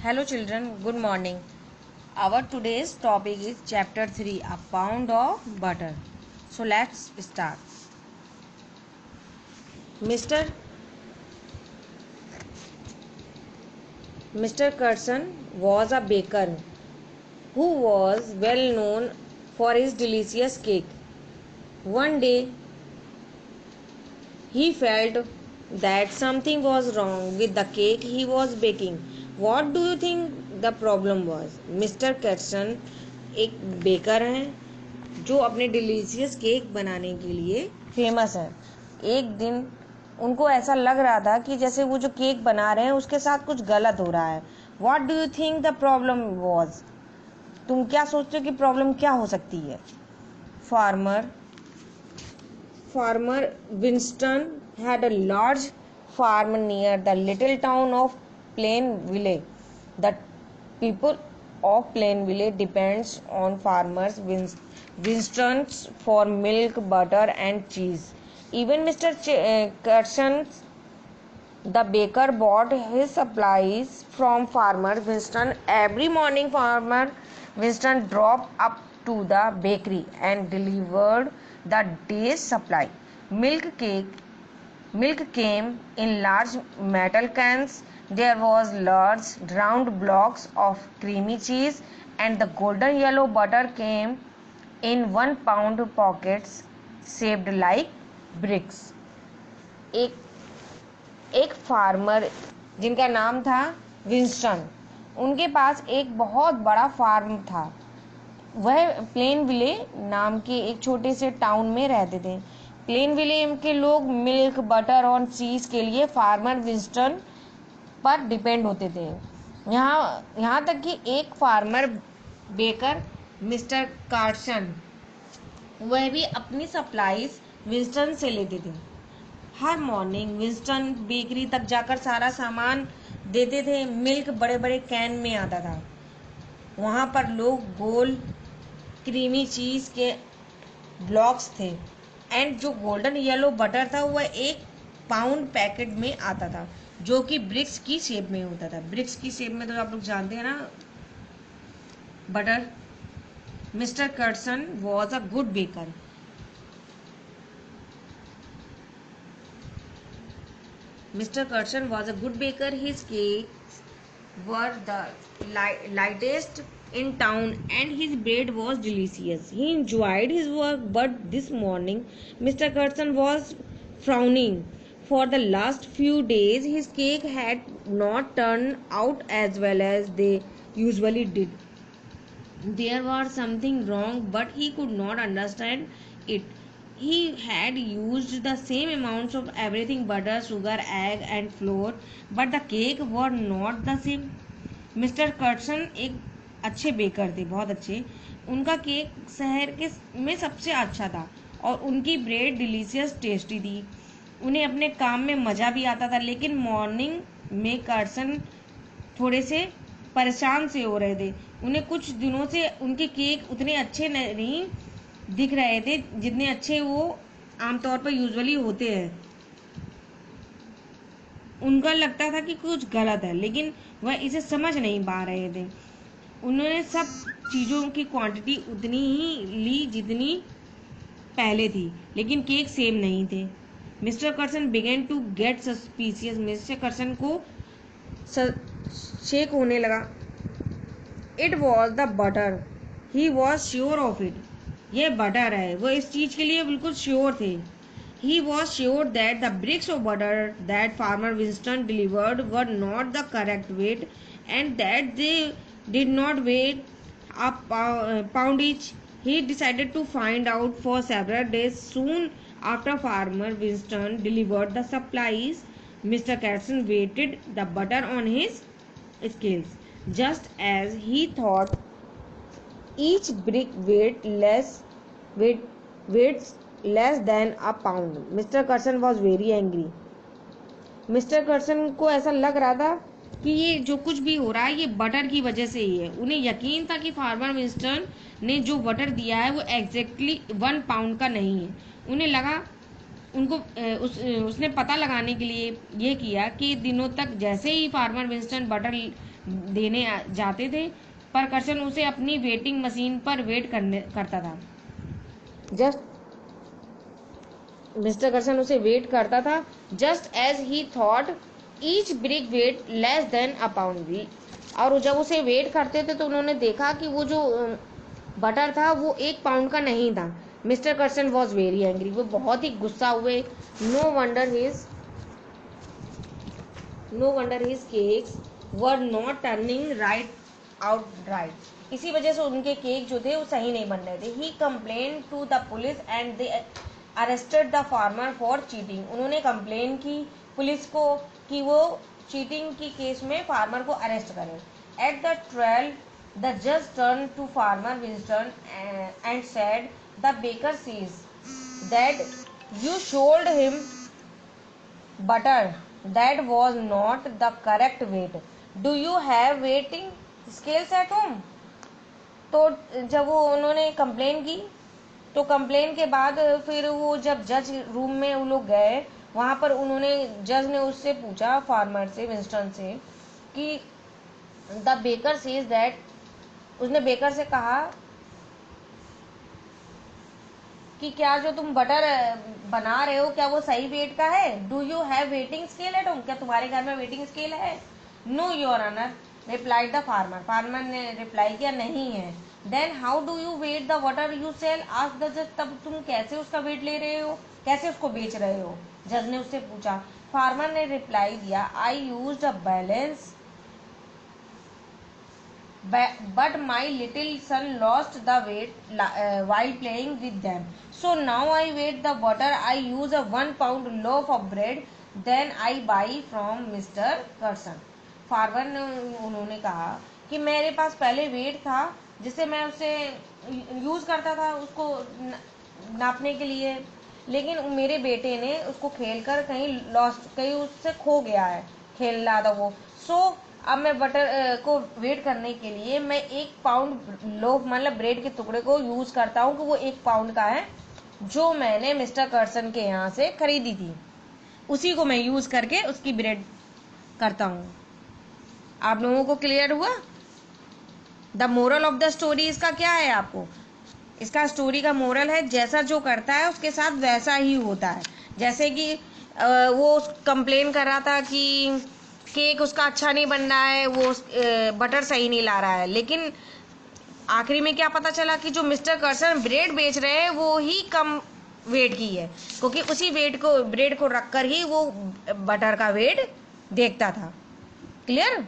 Hello children, good morning. Our today's topic is chapter 3, a pound of butter. So let's start. Mr. Curson was a baker who was well known for his delicious cake. One day he felt that something was wrong with the cake he was baking. What do you think the problem was? Mister Curson एक baker हैं जो अपने delicious cake बनाने के लिए famous है। एक दिन उनको ऐसा लग रहा था कि जैसे वो जो केक बना रहे हैं उसके साथ कुछ गलत हो रहा है। What do you think the problem was? तुम क्या सोचते हो कि प्रॉब्लम क्या हो सकती है? Farmer Winston had a large farm near the little town of Plainville. The people of Plainville depends on farmers Winston's for milk, butter and cheese. Even Mr. Curson, the baker, bought his supplies from Farmer Winston. Every morning Farmer Winston drove up to the bakery and delivered the day's supply. Milk came in large metal cans. There was large round blocks of creamy cheese, and the golden yellow butter came in 1 pound pockets shaped like bricks. एक farmer जिनका नाम था Winston, उनके पास एक बहुत बड़ा farm था। वह प्लेनविले नाम के एक छोटे से टाउन में रहते थे। प्लेनविले के लोग मिल्क, बटर और चीज़ के लिए फार्मर विंस्टन पर डिपेंड होते थे। यहाँ तक कि एक फार्मर बेकर मिस्टर कार्सन, वह भी अपनी सप्लाईज विंस्टन से लेते थे। हर मॉर्निंग विंस्टन बेकरी तक जाकर सारा सामान देते थे। मिल्क बड़े बड़े कैन में आता था। वहाँ पर लोग गोल क्रीमी चीज़ के ब्लॉक्स थे, एंड जो गोल्डन येलो बटर था वह 1 पाउंड पैकेट में आता था, जो कि ब्रिक्स की शेप में होता था। ब्रिक्स की शेप में तो आप लोग जानते हैं ना, butter. Mister Carson was a good baker. Mr. Curson was a good baker. His cakes were the lightest in town and his bread was delicious. He enjoyed his work, but this morning Mr. Curson was frowning. For the last few days his cake had not turned out as well as they usually did. There was something wrong, but he could not understand it. He had used the same amounts of everything, butter, sugar, egg and flour, but the cake were not the same. Mister Curson एक अच्छे baker थे, बहुत अच्छे। उनका cake शहर के में सबसे अच्छा था और उनकी ब्रेड डिलीशियस टेस्टी थी। उन्हें अपने काम में मज़ा भी आता था, लेकिन मॉर्निंग में कर्सन थोड़े से परेशान से हो रहे थे। उन्हें कुछ दिनों से उनके केक उतने अच्छे नहीं दिख रहे थे जितने अच्छे वो आमतौर पर यूजुअली होते हैं। उनका लगता था कि कुछ गलत है, लेकिन वह इसे समझ नहीं पा रहे थे। उन्होंने सब चीज़ों की क्वांटिटी उतनी ही ली जितनी पहले थी, लेकिन केक सेम नहीं थे। Mister Curson began to get suspicious. Mister Curson को शेक होने लगा। It was the butter, he was sure of it. यह बटर है, वो इस चीज़ के लिए बिल्कुल श्योर थे। He was sure that the bricks of butter that Farmer Winston delivered were not the correct weight and that they did not weigh a pound each. He decided to find out for several days. Soon after Farmer Winston delivered the supplies, Mr. Carson weighted the butter on his scales. Just as he thought, each brick weighed less than a pound. Mr. Curson was very angry. Mister Curson को ऐसा लग रहा था कि ये जो कुछ भी हो रहा है ये बटर की वजह से ही है। उन्हें यकीन था कि फार्मर विंस्टन ने जो बटर दिया है वो एग्जैक्टली 1 पाउंड का नहीं है। उन्हें लगा उनको उसने पता लगाने के लिए ये किया कि दिनों तक जैसे ही फार्मर विंस्टन बटर देने जाते थे, पर कर्सन उसे अपनी वेटिंग मशीन पर वेट करता था। मिस्टर कर्सन उसे वेट करता था। Just as he thought each brick weight less than a pound. और जब उसे वेट करते थे तो उन्होंने देखा कि वो जो बटर था वो 1 पाउंड का नहीं था। Mister Carson was very angry, वो बहुत ही गुस्सा हुए। No wonder his cakes were not turning right. इसी वजह से उनके केक जो थे वो सही नहीं बन रहे थे। He complain to the police and they arrested the farmer for cheating. उन्होंने कंप्लेन की पुलिस को कि वो चीटिंग की केस में फार्मर को अरेस्ट करें। एट द ट्रायल द जज turn to farmer Winston and said the baker sees that you should him butter that was not the correct weight. Do you have weighting scales at home? तो जब वो उन्होंने complain की तो complain के बाद फिर वो जब जज रूम में वो लोग गए, वहाँ पर जज ने उससे पूछा, फार्मर से, विंस्टन से, कि द बेकर सेज दैट, उसने बेकर से कहा कि क्या जो तुम बटर बना रहे हो क्या वो सही वेट का है? Do you have weighting scale at home? क्या तुम्हारे घर में वेटिंग स्केल है? No your honour, replied the farmer. Farmer ने रिप्लाई किया, नहीं है। Then how do you weigh the butter you sell? Asked the जज, तब तुम कैसे उसका वेट ले रहे हो, कैसे उसको बेच रहे हो? जज ने उससे पूछा। फार्मर ने रिप्लाई दिया, I used a balance but my little son lost the weight while playing with them, so now I weigh the butter. I use a 1 pound loaf of bread, then I buy from Mr. Carson. Farmer ने उन्होंने कहा कि मेरे पास पहले wait था जिसे मैं उसे यूज करता था उसको नापने के लिए, लेकिन मेरे बेटे ने उसको खेलकर कहीं उससे खो गया है, खेल रहा था वो। अब मैं बटर को वेट करने के लिए मैं 1 पाउंड लोफ मतलब ब्रेड के टुकड़े को यूज करता हूँ कि वो 1 पाउंड का है, जो मैंने मिस्टर कर्सन के यहाँ से खरीदी थी, उसी को मैं यूज करके उसकी ब्रेड करता हूँ। आप लोगों को क्लियर हुआ? The moral of the story इसका क्या है? आपको इसका स्टोरी का मोरल है, जैसा जो करता है उसके साथ वैसा ही होता है। जैसे कि वो कंप्लेन कर रहा था कि केक उसका अच्छा नहीं बन रहा है, वो बटर सही नहीं ला रहा है, लेकिन आखिरी में क्या पता चला कि जो मिस्टर कर्सन ब्रेड बेच रहे हैं वो ही कम वेट की है, क्योंकि उसी ब्रेड को रखकर ही वो बटर का वेट देखता था। क्लियर?